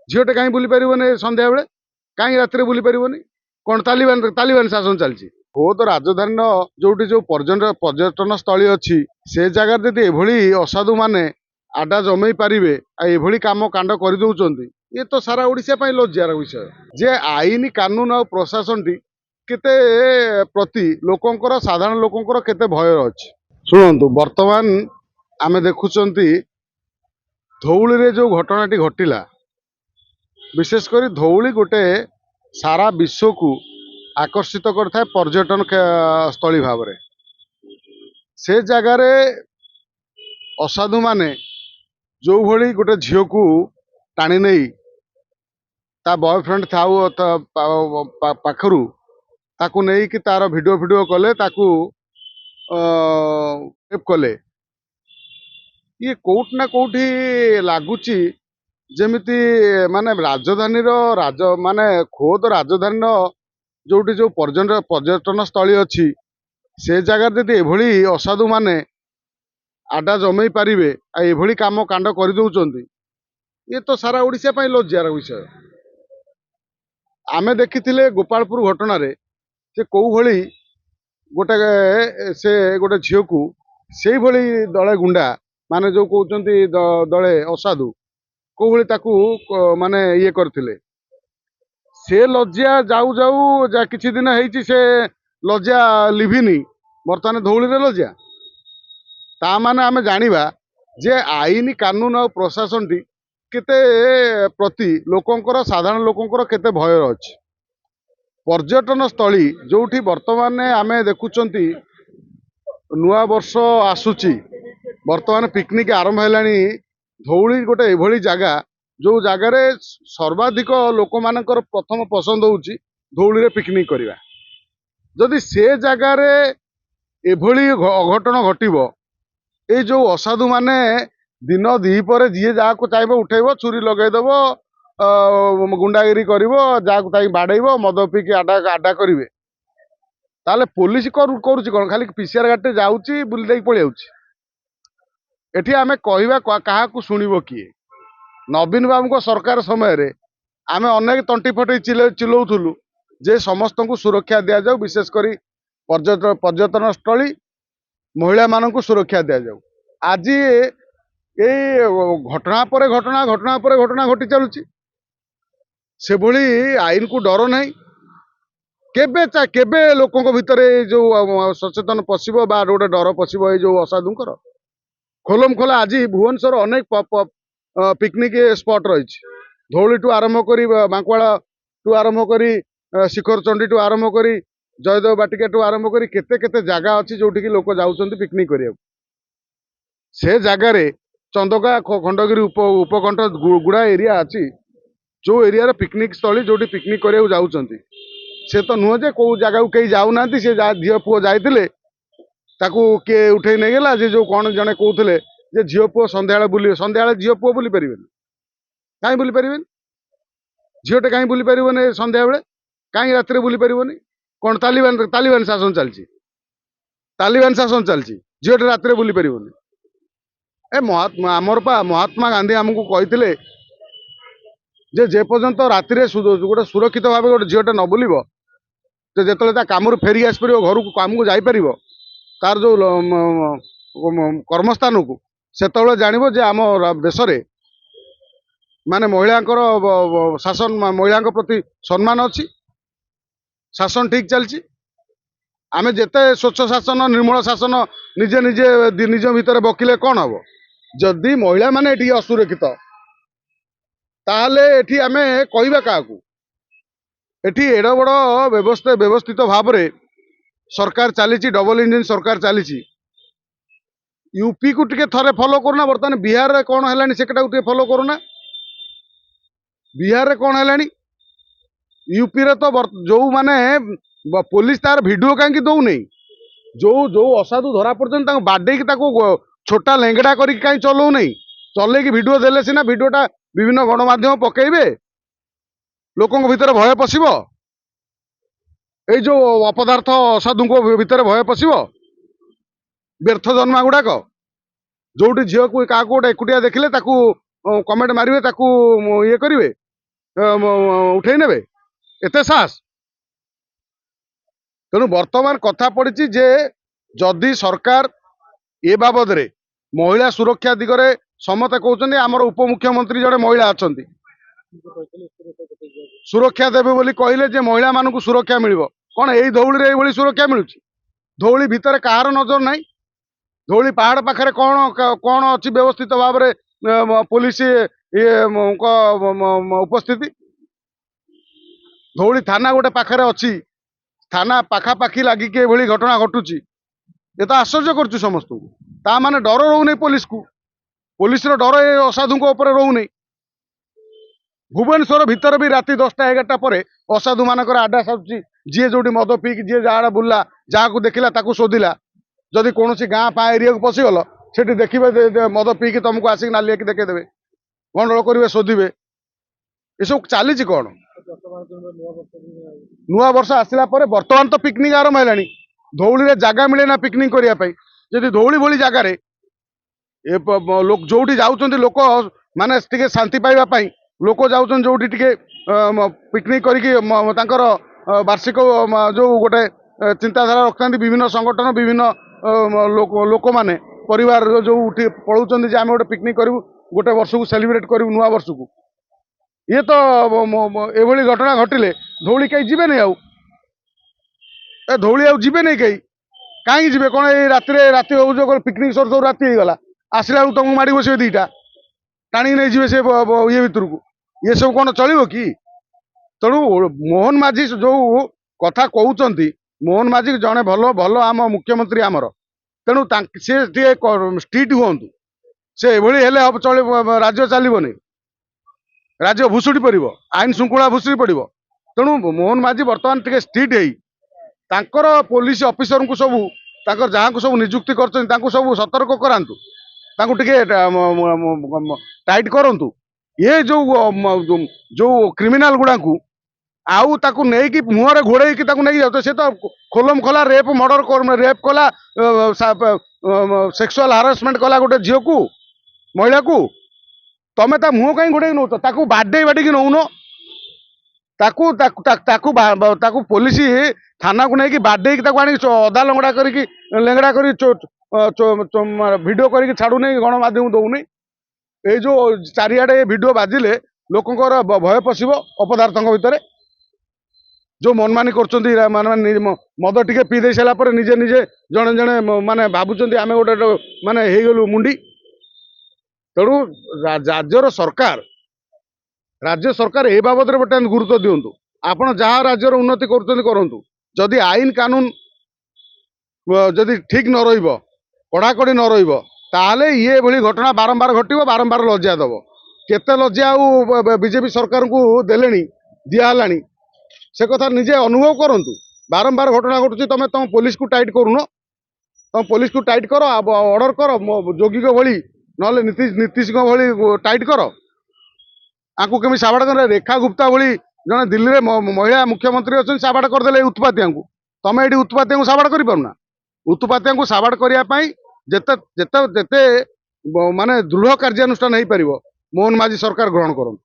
झीटे कहीं बुली पारे संध्या बेले कहीं रात बुली पारे कौन तालिबान तालिबान शासन चलती बहुत राजधानी जो जो पर्यटन स्थली अच्छी से जगार जब ये असाधु मैंने आडा जमे पारे ये कम कांड कर ये तो सारा ओडिशा लज्जार विषय जे आईन कानून और प्रशासन टी केते प्रति लोकंकर साधारण लोकंकर केते भय अच्छी शुणु वर्तमान आमे देखुचंती धौली रे जो घटनाटी घटिला विशेषकर धौली गोटे सारा विश्व को आकर्षित करता है पर्यटन स्थली भाव में से जगार असाधु माने जो भली गोटे झील को टाणी नहीं ता बॉयफ्रेंड था पाखरु ताकू नहीं कि तार वीडियो वीडियो कले ताकू कले ये कोट ना कोठी लगुच जमिति माने राजधानी राज माने खोद राजधानी जो जो पर्यटन स्थली अच्छी से जगार जब ये असाधु माने आडा जमे पारे ये कम कांड कर ये तो सारा ओडिशा लज्जार विषय आमे देखी गोपालपुर घटना रे से कौ भली गोटे से गोटे झील को से भली दले गुंडा माने जो कहते दले असाधु कौ भली ताकू माने ये करथिले से लज्जा जाऊ जाऊ जा किछि दिन हेछि से लज्जा लिभिनी बर्तमान धौली रे लज्जा ता माने आमे जानिबा जे आईन कानून और प्रशासन टी केते प्रति लोकंकर साधारण लोकंकर केते भय अच्छी पर्यटन स्थली जोठी वर्तमान आमे देखुचंती नुआ वर्ष आसुची वर्तमान पिकनिक आरंभ हेलानी धौली गोटे एभली जगह जो जगार सर्वाधिक लोक मानकर प्रथम पसंद होउची धौली रे पिकनिक करिवा जदि से जगार एभली अघटन घटिबो ए जो असाधु माने दिन दीपर जी जहाँ चाहिए उठेब छुरी लगेदेव गुंडागिरी कर जहाँ बाड़ेब मद पीकी आडा आडा करेंगे ताले पुलिस करुच्ची कौन खाली पीसीआर गाड़ी जाऊँगी बुले पलि एठी आमे कहवा क्या शुणव किए नवीन बाबू सरकार समय आमे अनेक तंटी फटे चिल्लाऊलु जे समस्त को सुरक्षा दि जाऊ विशेषकर पर्यटन स्थली महिला मानक सुरक्षा दि जाऊ आज ये घटना पर घटना घटना पर घटना घटी चलुची से भली आईन को डर नहीं केबे लोकों भितर जो सचेतन पशिबो बा गोटे डर पशिबो ये जो असाधुकर खोलम खोला आज भुवनेश्वर अनेक पिकनिक स्पॉट रही धौली टू आरंभ करी बांकुआला टू आरंभ करी शिखर चंडी टू आरंभ करी जयदेव बाटिका टू आरंभ करी केते केते जगह अच्छी जोठी की लोक जाउछंती पिकनिक करिया से जगार चंदका खंडगिरी उपकंठ गुड़ा एरिया अच्छी जो एरिया पिकनिक स्थली जो पिकनिक करिया जाउछंती से तो नुह जे कौ जगह को कहीं जाऊना से झील पुओ जाते किए उठे नहीं गला जे जो कौन जने कहते जे झील पुओ संध्या बुले संध्या झील पुओ बुली पारे कहीं बुली पारे झीटे कहीं बुली पारे संध्या बेले कहीं रात बुली पारे कौन तालिबान तालिबान शासन चलती तालिबान शासन चलती झीटे रात बुली पारे ए महात्मा आमर पा महात्मा गांधी आमको कहते जे पर्यंत राति गोटे सुरक्षित भाव गोटे झीटे न बुल जो कम फेरी आसपर घर को कम को जापर तार जो कर्मस्थान को से जानव जे आम देश माने महिला शासन महिला प्रति सम्मान अच्छी शासन ठीक चलती आमे जेते स्वच्छ शासन निर्मल शासन निजे निजे निज भितर बकिले कौन हम जदि महिला माने एठी असुरक्षित ताहले एठी आमे कहबा काकू एठी एड बड़ व्यवस्थित भाव में सरकार चली डबल इंजिन सरकार चली यूपी को टिके थरे फॉलो करना बर्तमान बिहार रे कौन है सेटा टिके फॉलो करना बिहार रे कौन है यूपी रे तो जो माने पुलिस तार वीडियो कहीं दौनी जो जो असाधु धरा पड़ते बाडे छोटा लेंगड़ा कहीं चलाऊ नहीं चल वीडियो देले सीना वीडियोटा विभिन्न गणमाध्यम पकेबे लोकों भीतर भय पशिबो ए जो अपदार्थ असाधु भीतर भय पशिबो व्यर्थ जन्मा गुड़ाक जोटी झील को क्या गोटे एकुटिया देखिले कमेंट मारे ये करेंगे उठेई नेबे एते साहस। तेणु वर्तमान कथा पड़ी जे जदि सरकार ए बाबद रे महिला सुरक्षा दिगरे समते कहउछन्ती आमर उपमुख्यमंत्री जड़े महिला अछन्ती सुरक्षा देबे बोली कहले जे महिला मानकु सुरक्षा मिलिबो कोन एई धौली रे एई भली सुरक्षा मिलुची धौली भितर कहार नजर नाही धौली पहाड़ पाखरे कोन कोन अछि व्यवस्थित भाव रे पुलिस उपस्थिति धौली थाना गोटे पाखरे अछि थाना पाखापाखी लागिक एभली घटना घटुची ये तो आश्चर्य कर समस्त ता माने डर रोने पुलिस को पुलिस डर ए असाधु रोने भुवनेश्वर भितर भी राति 10टा 11टा पर असाधु मानकर आडा साजुची जी जो मद पीक जी जहाँ बुल्ला जहाँ देखला शोधिला जदि कौन गाँ पा एरिया को पशिगल से देखिए मद पीक तुमको आसिक नाली देखेदेवे गंडल करेंगे शोधे ये सब चली कौन नुआ वर्ष आसला बर्तमान तो पिकनिक आरंभ है धौली रे जगह मिले ना पिकनिक करने जदि धौली भली जगार जो जाऊँ लोक माने शांति पाइबा लोक जाऊँ जो पिकनिक कर वार्षिक जो गोटे चिंताधारा रखता विभिन्न संगठन विभिन्न लोक माने परिवार जो पलाउं आम गोटे पिकनिक करूँ गोटे वर्ष को सेलिब्रेट करूँ नुआ वर्ष को ये तो एभली घटना घटिले धौली कहीं जीवे नहीं ए धौली आउ जीवे नहीं कहीं कहीं जीवे कौन ये राति हो पिकनिक सर सब राति गला आसला तुमको माड़ी बसवे दीटा टाणी नहीं जीवे से ये भितर को ये सब कौन चलो कि तेणु मोहन माझी जो कथा कहते मोहन माझी जड़े भल भल आम मुख्यमंत्री आमर तेणु सी स्ट्रीट हूँ से हेले चल राज्य चलनी राज्य भुशुड़ी पड़ आईन श्रृंखला भुशुड़ी पड़ तेणु मोहन माझी बर्तमान टे स्ट्रीट तांकर पुलिस ऑफिसर को सब जहाँ को सब नियुक्ति कर सब सतर्क करातु टाइट करूँ ये जो जो क्रिमिनाल गुड़ा को आउ ताकू नहीं कि मुहर घोड़े की नहीं जाते से तो खोलम खोला रेप मर्डर रेप कला सेक्सुअल हारासमेंट कला गोटे झील को महिला को तमें ता मुह कहीं घोड़े नौ ताकू बाडे बाड़ी नौन ताकू पुलिस थाना को लेकिन बाडे आनी अदा लंगड़ा कर लेंगड़ा कर भिडियो कर छाड़ू नहीं गणमाध्यम दौनी ये जो चारिआडे भिडियो बाजिले लोकंर भय पशिब अपदार्थ भितर जो मनमानी कर मद टे पी दे सारापर निजे निजे जड़े जड़े माने भावुं आम गोटे माने गलु मुंडी तेणु राज्य सरकार ए बाबद गोटे गुरुत्व दिंतु आपण जहाँ राज्यर उन्नति करूँ जदि आईन कानून जदि ठीक न कड़ाकड़ी न ताले ये भली घटना बारंबार घटो बारंबार लज्जा दब केते लज्जा बीजेपी सरकार को देले दिहला से कथा निजे अनुभव करूँ बारंबार घटना घटुची तुम तुम पुलिस को टाइट करूँ तुम पुलिस को टाइट कर ऑर्डर कर जोगी भली ना नीतीश भली टाइट कर आपको केमी साबाड़ कर रेखा गुप्ता भली जड़े दिल्ली में महिला मुख्यमंत्री अच्छे साबाड़ करदे उत्पातिया को तुम ये उत्पातिया को साबाड़ करना उत्पातिया को साबाड़ करने जेते जेते जेते माने दृढ़ कार्यानुष्ठान हो पार मोहन माझी सरकार ग्रहण करूँ।